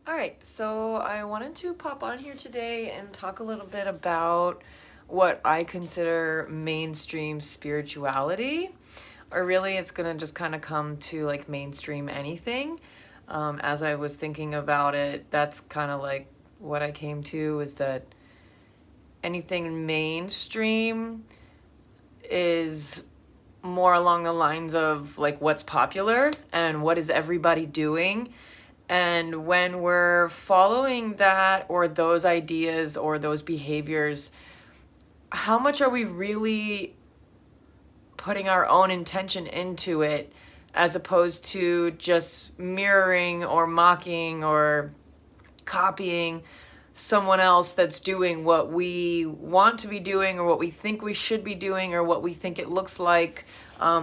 All right, so I wanted to pop on here today and talk a little bit about what I consider mainstream spirituality, or really it's gonna just kind of come to like mainstream anything. As I was thinking about it, that's kind of like what I came to is that anything mainstream is more along the lines of like what's popular and what is everybody doing. And when we're following that or those ideas or those behaviors, how much are we really putting our own intention into it as opposed to just mirroring or mocking or copying someone else that's doing what we want to be doing or what we think we should be doing or what we think it looks like,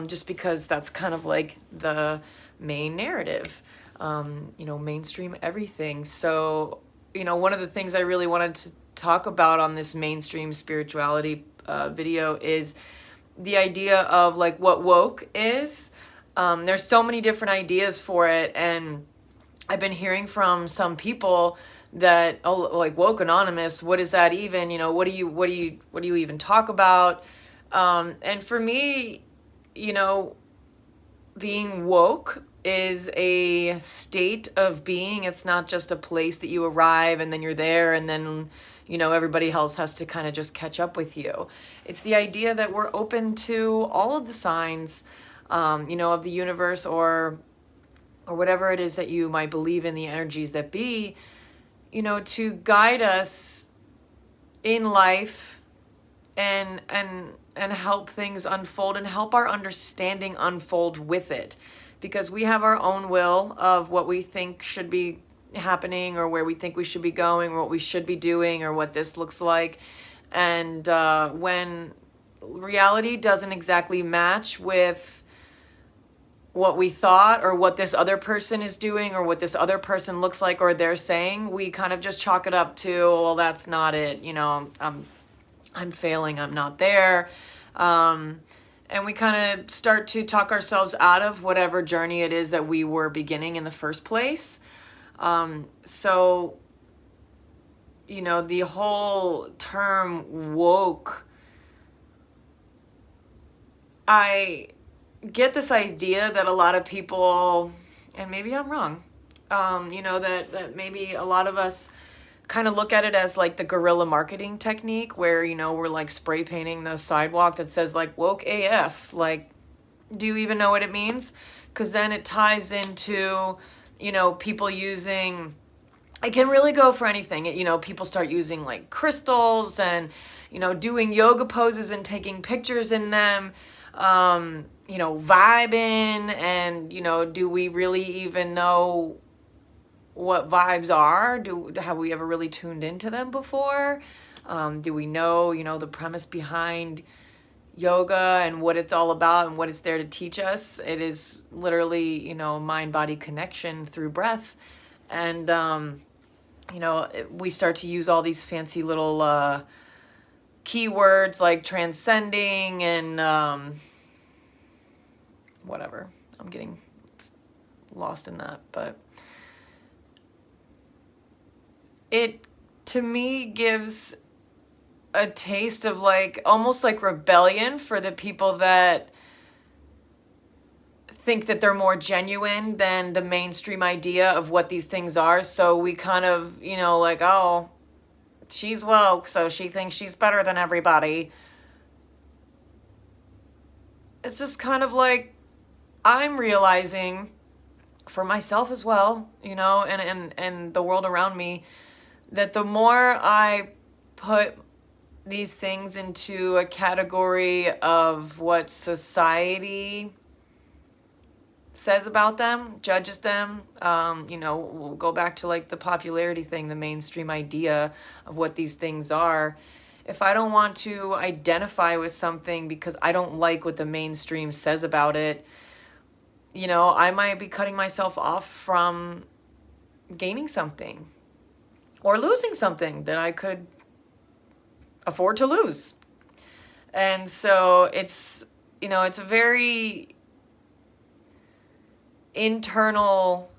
just because that's kind of like the main narrative, mainstream everything. So, one of the things I really wanted to talk about on this mainstream spirituality video is the idea of like what woke is. There's so many different ideas for it, and I've been hearing from some people that, oh, like woke anonymous, what is that even? What do you even talk about? And for me, you know, being woke is a state of being. It's not just a place that you arrive and then you're there and then everybody else has to kind of just catch up with you. It's the idea that we're open to all of the signs, of the universe or whatever it is that you might believe in, the energies that be, to guide us in life and help things unfold and help our understanding unfold with it, because we have our own will of what we think should be happening or where we think we should be going or what we should be doing or what this looks like. And when reality doesn't exactly match with what we thought or what this other person is doing or what this other person looks like or they're saying, we kind of just chalk it up to, well, that's not it. I'm failing. I'm not there. And we kind of start to talk ourselves out of whatever journey it is that we were beginning in the first place. So, the whole term woke, I get this idea that a lot of people, and maybe I'm wrong, that maybe a lot of us kind of look at it as like the guerrilla marketing technique where, we're like spray painting the sidewalk that says like woke AF. Like, do you even know what it means? Because then it ties into, people using, it can really go for anything. People start using like crystals and, doing yoga poses and taking pictures in them, vibing. And, do we really even know what vibes are? Have we ever really tuned into them before? Do we know, the premise behind yoga and what it's all about and what it's there to teach us? It is literally, mind body connection through breath. And, we start to use all these fancy little keywords like transcending and whatever. I'm getting lost in that, but it to me gives a taste of like almost like rebellion for the people that think that they're more genuine than the mainstream idea of what these things are. So we kind of, like, oh, she's woke, so she thinks she's better than everybody. It's just kind of like I'm realizing for myself as well, and the world around me, that the more I put these things into a category of what society says about them, judges them, we'll go back to like the popularity thing, the mainstream idea of what these things are. If I don't want to identify with something because I don't like what the mainstream says about it, I might be cutting myself off from gaining something or losing something that I could afford to lose. And so it's a very internal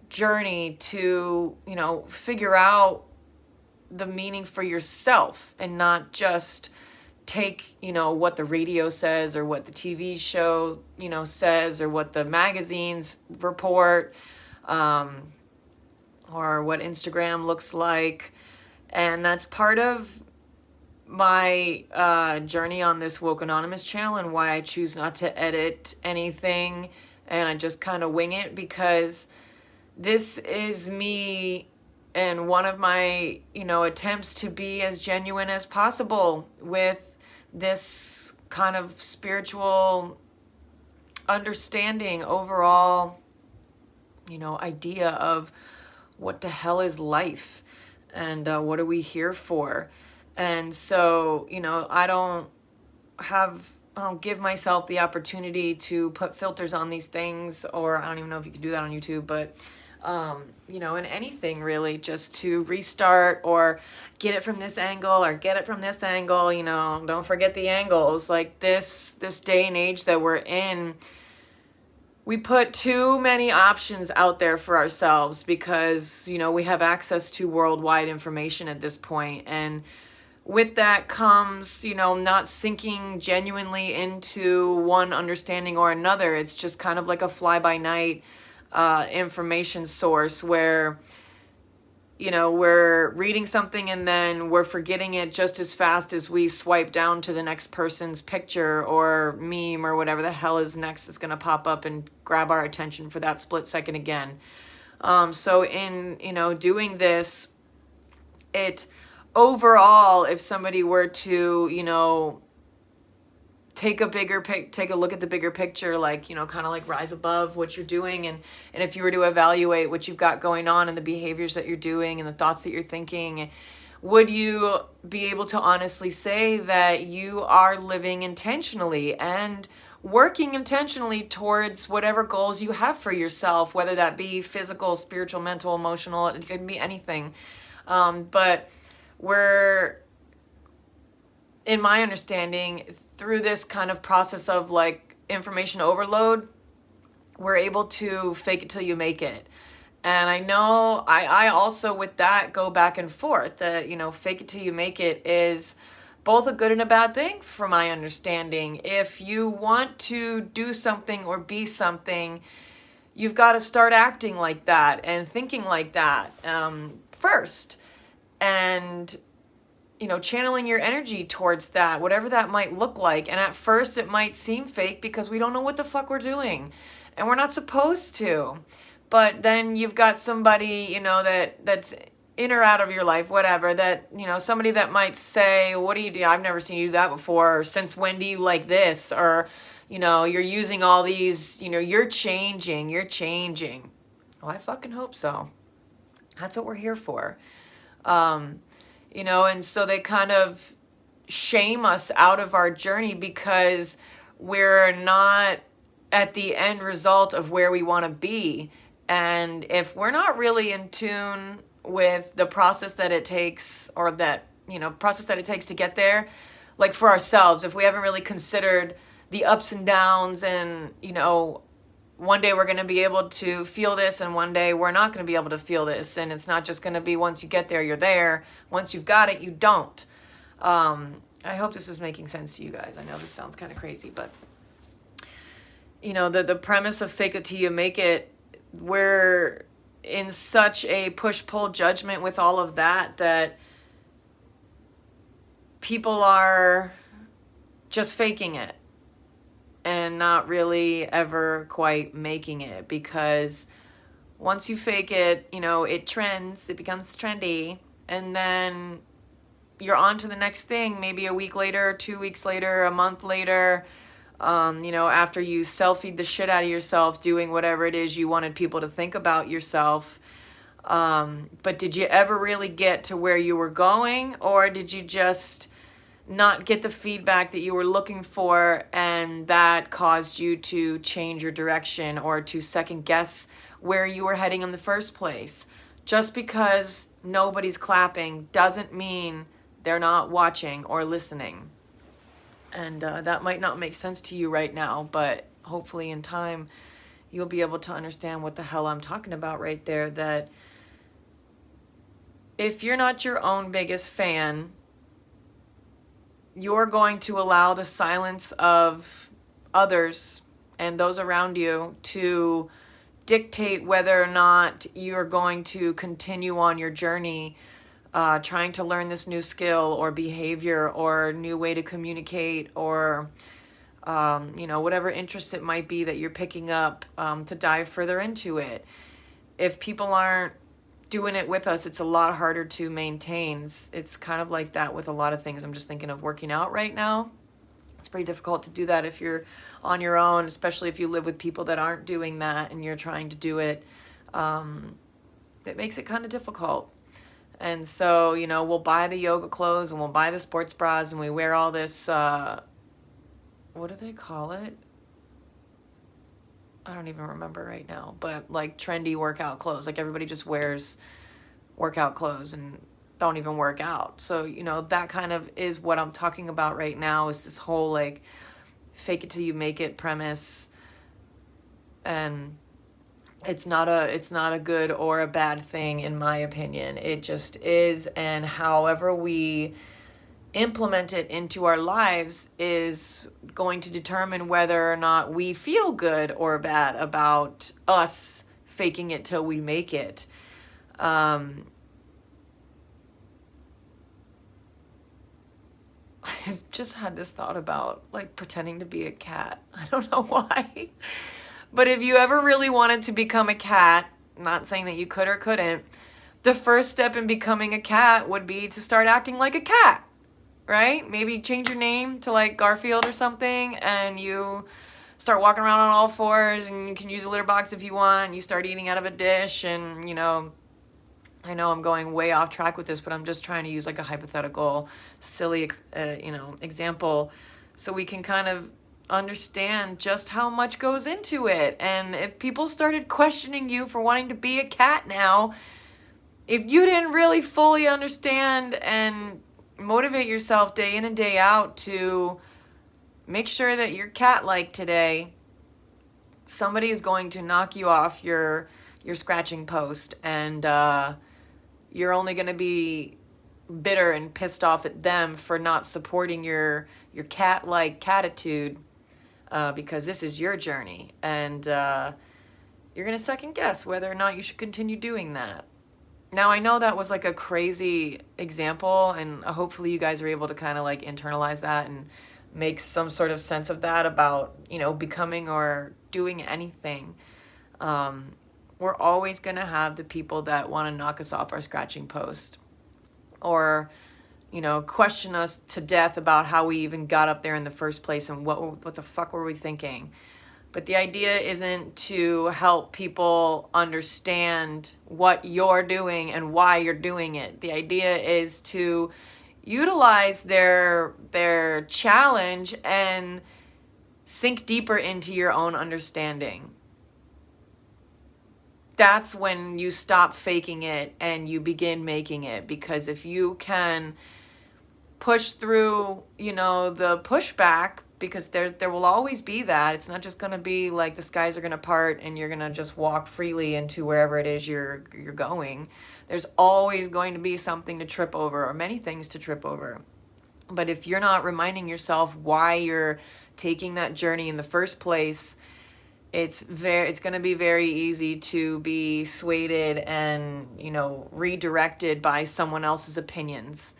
journey to, figure out the meaning for yourself and not just take, what the radio says or what the TV show, says, or what the magazines report, or what Instagram looks like. And that's part of my journey on this Woke Anonymous channel, and why I choose not to edit anything and I just kind of wing it, because this is me and one of my, attempts to be as genuine as possible with this kind of spiritual understanding, overall, idea of what the hell is life and what are we here for. And so, I don't give myself the opportunity to put filters on these things, or I don't even know if you can do that on YouTube, but in anything really, just to restart or get it from this angle or get it from this angle, don't forget the angles. Like this day and age that we're in, we put too many options out there for ourselves because, we have access to worldwide information at this point. And with that comes, not sinking genuinely into one understanding or another. It's just kind of like a fly-by-night information source where, we're reading something and then we're forgetting it just as fast as we swipe down to the next person's picture or meme or whatever the hell is next that's going to pop up and grab our attention for that split second again. So in, doing this, it overall, if somebody were to, take a look at the bigger picture, like, kind of like rise above what you're doing. And if you were to evaluate what you've got going on and the behaviors that you're doing and the thoughts that you're thinking, would you be able to honestly say that you are living intentionally and working intentionally towards whatever goals you have for yourself, whether that be physical, spiritual, mental, emotional, it could be anything. But we're, in my understanding, through this kind of process of like information overload, we're able to fake it till you make it. And I know I also with that go back and forth that, fake it till you make it is both a good and a bad thing from my understanding. If you want to do something or be something, you've got to start acting like that and thinking like that first. And channeling your energy towards that, whatever that might look like. And at first it might seem fake because we don't know what the fuck we're doing and we're not supposed to. But then you've got somebody, that's in or out of your life, whatever, that, somebody that might say, what do you do? I've never seen you do that before. Or since when do you like this? Or, you're using all these, you're changing. Well, I fucking hope so. That's what we're here for. And so they kind of shame us out of our journey because we're not at the end result of where we want to be. And if we're not really in tune with the process that it takes, or that, process that it takes to get there, like for ourselves, if we haven't really considered the ups and downs and, one day we're going to be able to feel this and one day we're not going to be able to feel this. And it's not just going to be once you get there, you're there. Once you've got it, you don't. I hope this is making sense to you guys. I know this sounds kind of crazy, but the premise of fake it till you make it, we're in such a push-pull judgment with all of that people are just faking it and not really ever quite making it, because once you fake it, it trends, it becomes trendy, and then you're on to the next thing, maybe a week later, 2 weeks later, a month later, after you selfied the shit out of yourself doing whatever it is you wanted people to think about yourself. But did you ever really get to where you were going, or did you just not get the feedback that you were looking for, and that caused you to change your direction or to second guess where you were heading in the first place? Just because nobody's clapping doesn't mean they're not watching or listening. And that might not make sense to you right now, but hopefully in time, you'll be able to understand what the hell I'm talking about right there. That if you're not your own biggest fan, you're going to allow the silence of others and those around you to dictate whether or not you're going to continue on your journey, trying to learn this new skill or behavior or new way to communicate, or whatever interest it might be that you're picking up, to dive further into it. If people aren't doing it with us, it's a lot harder to maintain. It's kind of like that with a lot of things. I'm just thinking of working out right now. It's pretty difficult to do that if you're on your own, especially if you live with people that aren't doing that and you're trying to do it. It makes it kind of difficult. And so, we'll buy the yoga clothes and we'll buy the sports bras and we wear all this, what do they call it? I don't even remember right now, but like trendy workout clothes. Like everybody just wears workout clothes and don't even work out. So, that kind of is what I'm talking about right now, is this whole like fake it till you make it premise. And it's not a good or a bad thing, in my opinion. It just is. And however we implement it into our lives is going to determine whether or not we feel good or bad about us faking it till we make it. I've just had this thought about like pretending to be a cat. I don't know why. But if you ever really wanted to become a cat, not saying that you could or couldn't, the first step in becoming a cat would be to start acting like a cat, right? Maybe change your name to like Garfield or something, and you start walking around on all fours, and you can use a litter box if you want. You start eating out of a dish, and I know I'm going way off track with this, but I'm just trying to use like a hypothetical, silly, example, so we can kind of understand just how much goes into it. And if people started questioning you for wanting to be a cat now, if you didn't really fully understand and motivate yourself day in and day out to make sure that you're cat-like today, somebody is going to knock you off your scratching post, and you're only going to be bitter and pissed off at them for not supporting your cat-like catitude, because this is your journey, and you're going to second guess whether or not you should continue doing that. Now, I know that was like a crazy example, and hopefully you guys are able to kind of like internalize that and make some sort of sense of that about, becoming or doing anything. We're always going to have the people that want to knock us off our scratching post, or, question us to death about how we even got up there in the first place and what the fuck were we thinking. But the idea isn't to help people understand what you're doing and why you're doing it. The idea is to utilize their challenge and sink deeper into your own understanding. That's when you stop faking it and you begin making it. Because if you can push through, the pushback, because there will always be that. It's not just going to be like the skies are going to part and you're going to just walk freely into wherever it is you're going. There's always going to be something to trip over, or many things to trip over. But if you're not reminding yourself why you're taking that journey in the first place, it's going to be very easy to be swayed and, redirected by someone else's opinions.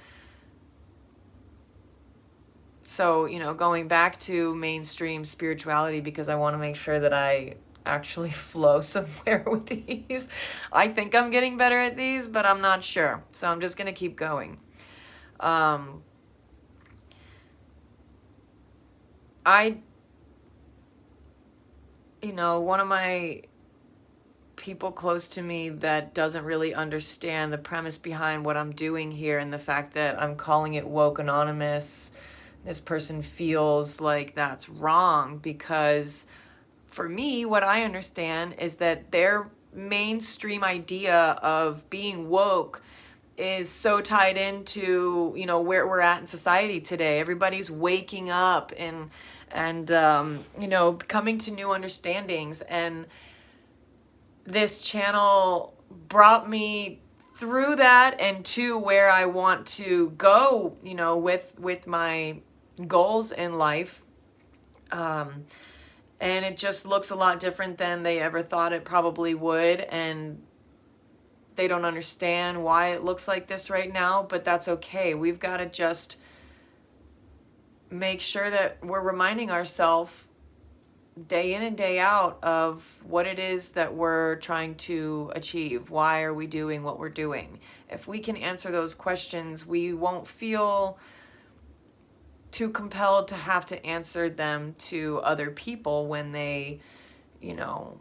So, going back to mainstream spirituality, because I want to make sure that I actually flow somewhere with these. I think I'm getting better at these, but I'm not sure. So I'm just going to keep going. One of my people close to me that doesn't really understand the premise behind what I'm doing here, and the fact that I'm calling it Woke Anonymous, this person feels like that's wrong, because for me, what I understand is that their mainstream idea of being woke is so tied into, where we're at in society today. Everybody's waking up and coming to new understandings. And this channel brought me through that and to where I want to go, you know, with my goals in life. And it just looks a lot different than they ever thought it probably would. And they don't understand why it looks like this right now, but that's okay. We've got to just make sure that we're reminding ourselves day in and day out of what it is that we're trying to achieve. Why are we doing what we're doing? If we can answer those questions, we won't feel too compelled to have to answer them to other people when they, you know,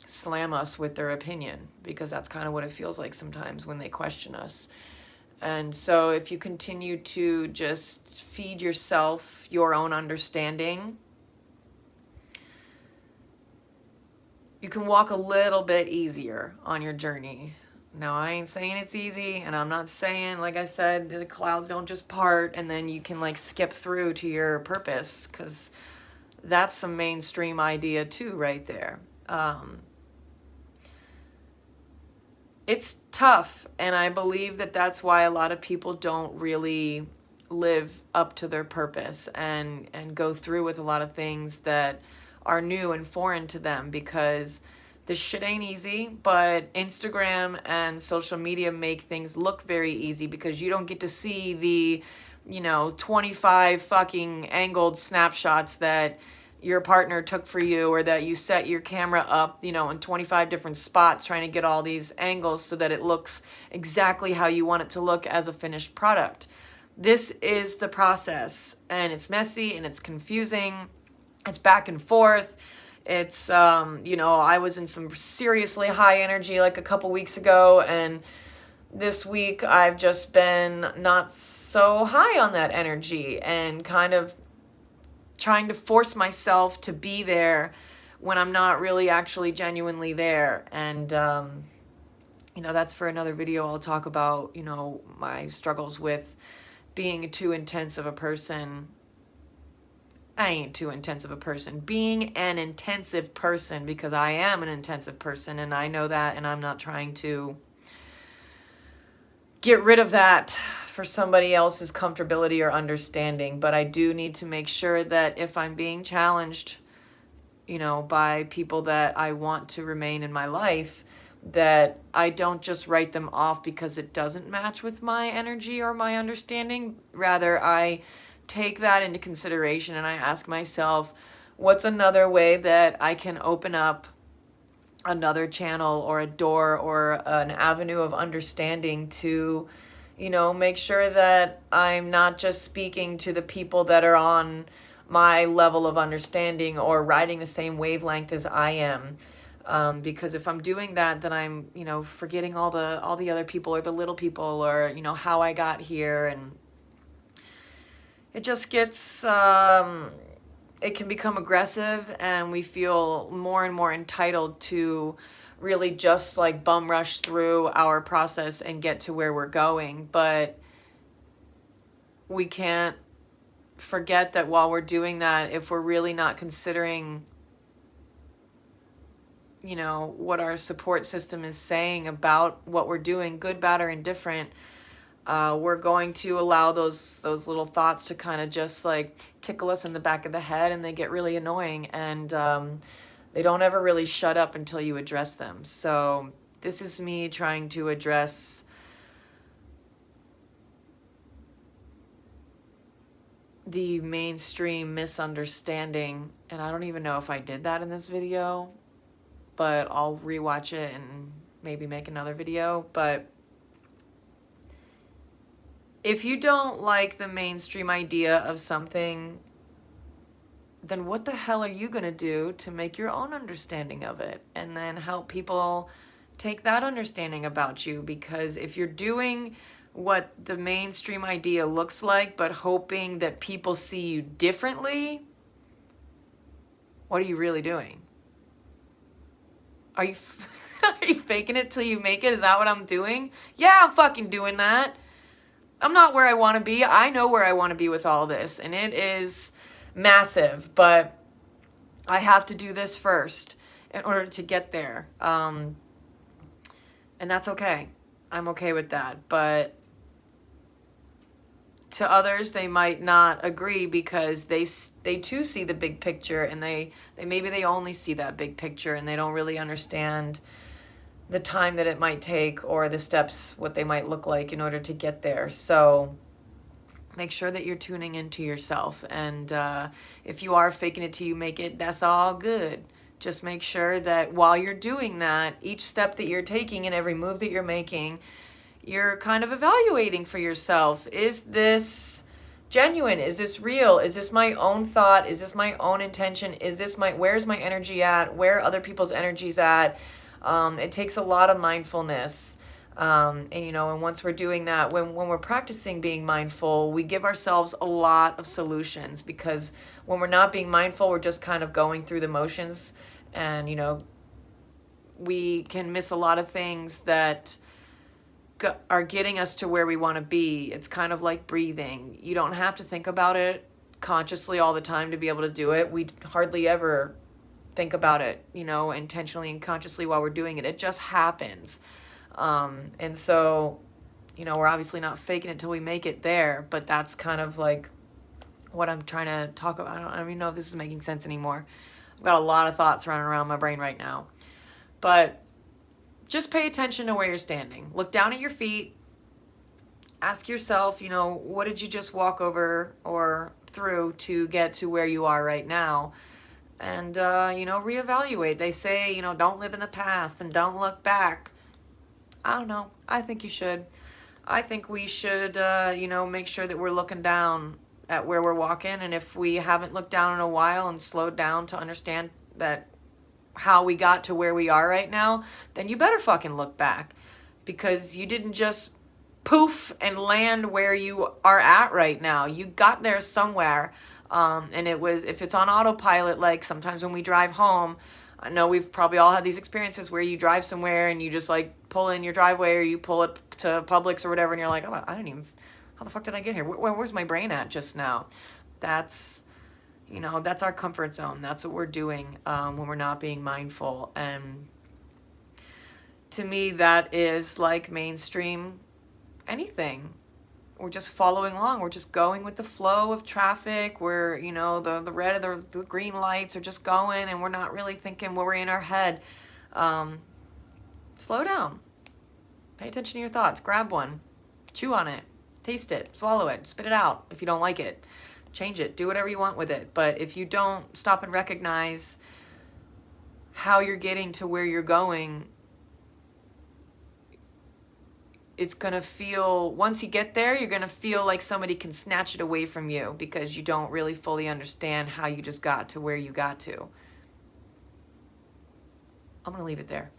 slam us with their opinion, because that's kind of what it feels like sometimes when they question us. And so if you continue to just feed yourself your own understanding, you can walk a little bit easier on your journey. Now, I ain't saying it's easy, and I'm not saying, like I said, the clouds don't just part and then you can like skip through to your purpose, because that's some mainstream idea too right there. It's tough, and I believe that that's why a lot of people don't really live up to their purpose and go through with a lot of things that are new and foreign to them, because this shit ain't easy. But Instagram and social media make things look very easy, because you don't get to see the, you know, 25 fucking angled snapshots that your partner took for you, or that you set your camera up, you know, in 25 different spots trying to get all these angles so that it looks exactly how you want it to look as a finished product. This is the process, and it's messy and it's confusing. It's back and forth. It's, you know, I was in some seriously high energy like a couple weeks ago, and this week I've just been not so high on that energy, and kind of trying to force myself to be there when I'm not really actually genuinely there. And, you know, that's for another video. I'll talk about, you know, my struggles with being too intense of a person. I ain't too intense of a person. Being an intensive person, because I am an intensive person, and I know that, and I'm not trying to get rid of that for somebody else's comfortability or understanding. But I do need to make sure that if I'm being challenged, you know, by people that I want to remain in my life, that I don't just write them off because it doesn't match with my energy or my understanding. Rather, I take that into consideration and I ask myself, what's another way that I can open up another channel or a door or an avenue of understanding to, you know, make sure that I'm not just speaking to the people that are on my level of understanding or riding the same wavelength as I am. Because if I'm doing that, then I'm, you know, forgetting all the other people, or the little people, or, you know, how I got here. And it just gets, it can become aggressive, and we feel more and more entitled to really just like bum rush through our process and get to where we're going. But we can't forget that while we're doing that, if we're really not considering, you know, what our support system is saying about what we're doing, good, bad, or indifferent, we're going to allow those little thoughts to kind of just like tickle us in the back of the head, and they get really annoying, and they don't ever really shut up until you address them. So this is me trying to address the mainstream misunderstanding, and I don't even know if I did that in this video, but I'll rewatch it and maybe make another video. But if you don't like the mainstream idea of something, then what the hell are you going to do to make your own understanding of it, and then help people take that understanding about you? Because if you're doing what the mainstream idea looks like, but hoping that people see you differently, what are you really doing? Are you are you faking it till you make it? Is that what I'm doing? Yeah, I'm fucking doing that. I'm not where I want to be. I know where I want to be with all this, and it is massive, but I have to do this first in order to get there. And that's okay. I'm okay with that. But to others, they might not agree because they too see the big picture, and they maybe they only see that big picture, and they don't really understand the time that it might take or the steps, what they might look like in order to get there. So make sure that you're tuning into yourself. And if you are faking it till you make it, that's all good. Just make sure that while you're doing that, each step that you're taking and every move that you're making, you're kind of evaluating for yourself. Is this genuine? Is this real? Is this my own thought? Is this my own intention? Is this where's my energy at? Where are other people's energies at? It takes a lot of mindfulness. And once we're doing that, when we're practicing being mindful, we give ourselves a lot of solutions, because when we're not being mindful, we're just kind of going through the motions, and, we can miss a lot of things that are getting us to where we want to be. It's kind of like breathing. You don't have to think about it consciously all the time to be able to do it. We hardly ever think about it, intentionally and consciously while we're doing it. It just happens. And so, we're obviously not faking it till we make it there, but that's kind of like what I'm trying to talk about. I don't even know if this is making sense anymore. I've got a lot of thoughts running around my brain right now, but just pay attention to where you're standing. Look down at your feet. Ask yourself, what did you just walk over or through to get to where you are right now? And, reevaluate. They say, don't live in the past and don't look back. I don't know. I think you should. I think we should, make sure that we're looking down at where we're walking. And if we haven't looked down in a while and slowed down to understand that how we got to where we are right now, then you better fucking look back, because you didn't just poof and land where you are at right now. You got there somewhere. And if it's on autopilot, like sometimes when we drive home, I know we've probably all had these experiences where you drive somewhere and you just like pull in your driveway, or you pull it to Publix or whatever, and you're like, oh, I didn't even, how the fuck did I get here? Where's my brain at just now? That's our comfort zone. That's what we're doing when we're not being mindful. And to me, that is like mainstream anything. We're just following along. We're just going with the flow of traffic. We're, the red and the green lights are just going, and we're not really thinking what we're in our head. Slow down. Pay attention to your thoughts. Grab one. Chew on it. Taste it. Swallow it. Spit it out if you don't like it. Change it. Do whatever you want with it. But if you don't stop and recognize how you're getting to where you're going, it's going to feel, once you get there, you're going to feel like somebody can snatch it away from you, because you don't really fully understand how you just got to where you got to. I'm going to leave it there.